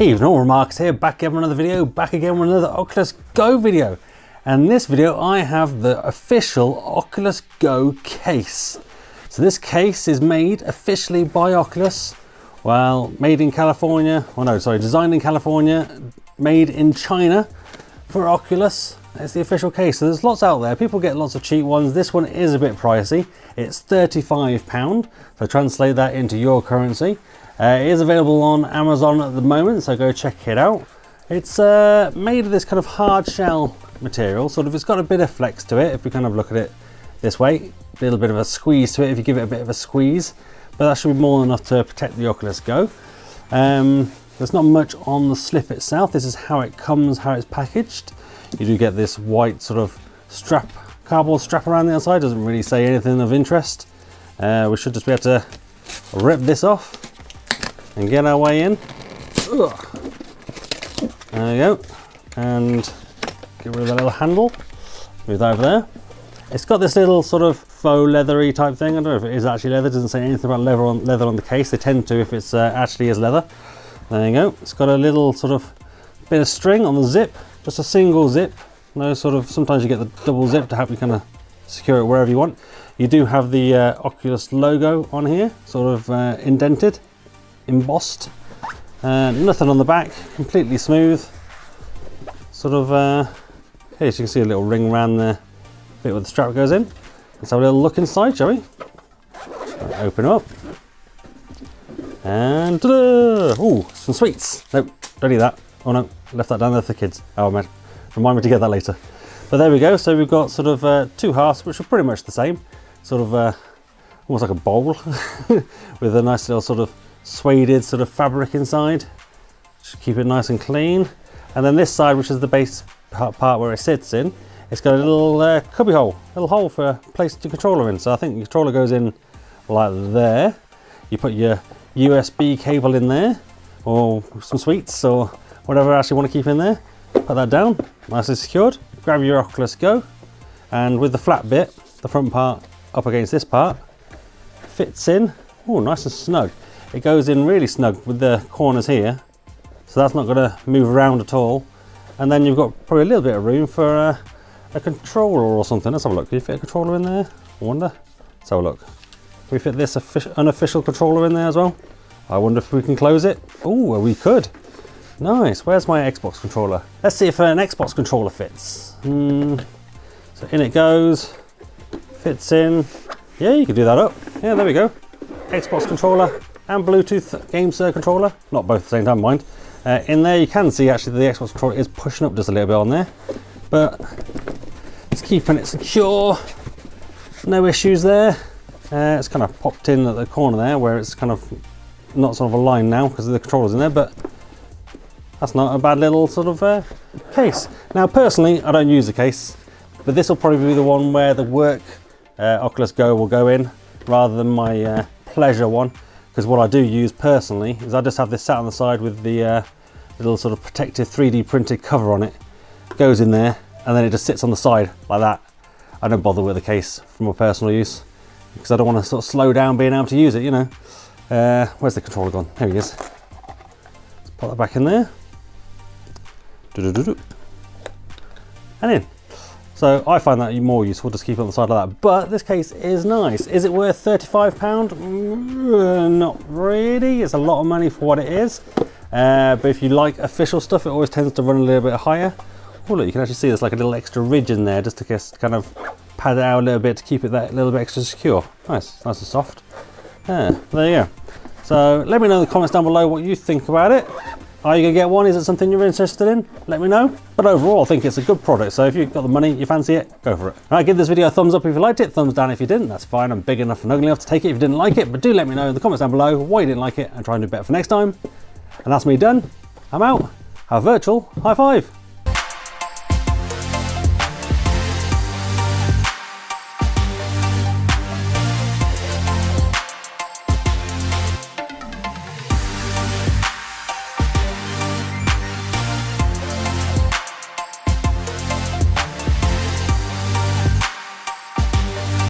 Evening all, Marcus here, back again with another video, back again with another Oculus Go video. And in this video I have the official Oculus Go case. So this case is made officially by Oculus, well, made in California, oh no, sorry, designed in California, made in China for Oculus. It's the official case. So there's lots out there, people get lots of cheap ones. This one is a bit pricey, it's £35, so translate that into your currency. It is available on Amazon at the moment, so go check it out. It's made of this kind of hard shell material, sort of. It's got a bit of flex to it if we kind of look at it this way. A little bit of a squeeze to it if you give it a bit of a squeeze, but that should be more than enough to protect the Oculus Go. There's not much on the slip itself. This is how it comes, how it's packaged. You do get this white sort of strap, cardboard strap around the outside. Doesn't really say anything of interest. We should just be able to rip this off and get our way in. Ugh. There we go. And get rid of that little handle. Move that over there. It's got this little sort of faux leathery type thing. I don't know if it is actually leather. It doesn't say anything about leather on the case. They tend to if it's actually is leather. There you go. It's got a little sort of bit of string on the zip. Just a single zip. No sort of, sometimes you get the double zip to help you kind of secure it wherever you want. You do have the Oculus logo on here, sort of indented, embossed. Nothing on the back, completely smooth. Sort of, here you can see a little ring around the bit where the strap goes in. Let's have a little look inside, shall we? Open up. And ta-da! Ooh, some sweets. Nope, don't eat that. Oh no, left that down there for the kids. Oh man, remind me to get that later. But there we go, so we've got sort of two halves, which are pretty much the same. Sort of almost like a bowl with a nice little sort of suede sort of fabric inside. Just keep it nice and clean. And then this side, which is the base part where it sits in, it's got a little cubby hole, little hole for placing your controller in. So I think the controller goes in like there. You put your USB cable in there, or some sweets, or whatever else you want to keep in there. Put that down, nicely secured. Grab your Oculus Go, and with the flat bit, the front part up against this part, fits in. Oh, nice and snug. It goes in really snug with the corners here, so that's not going to move around at all. And then you've got probably a little bit of room for a controller or something. Let's have a look. Can you fit a controller in there? I wonder. Let's have a look. Can we fit this unofficial controller in there as well? I wonder if we can close it. Oh, we could. Nice. Where's my Xbox controller? Let's see if an Xbox controller fits. So in it goes. Fits in. Yeah, you can do that up. Yeah, there we go. Xbox controller and Bluetooth games controller. Not both at the same time, mind. In there you can see actually the Xbox controller is pushing up just a little bit on there. But it's keeping it secure. No issues there. It's kind of popped in at the corner there where it's kind of not sort of aligned now because the controller's in there, but that's not a bad little sort of case. Now personally, I don't use the case, but this will probably be the one where the work Oculus Go will go in rather than my pleasure one, because what I do use personally is I just have this sat on the side with the little sort of protective 3D printed cover on it. Goes in there and then it just sits on the side like that. I don't bother with the case for my personal use because I don't want to sort of slow down being able to use it, you know. Where's the controller gone? There he is. Let's put that back in there. And in. So I find that more useful, just keep it on the side like that. But this case is nice. Is it worth £35? Not really. It's a lot of money for what it is. But if you like official stuff, it always tends to run a little bit higher. Oh look, you can actually see there's like a little extra ridge in there just to kind of pad it out a little bit to keep it that little bit extra secure. Nice, nice and soft. Yeah, there you go. So let me know in the comments down below what you think about it. Are you going to get one? Is it something you're interested in? Let me know. But overall, I think it's a good product. So if you've got the money, you fancy it, go for it. All right, give this video a thumbs up if you liked it, thumbs down if you didn't. That's fine. I'm big enough and ugly enough to take it if you didn't like it. But do let me know in the comments down below why you didn't like it and try and do better for next time. And that's me done. I'm out. Have a virtual high five.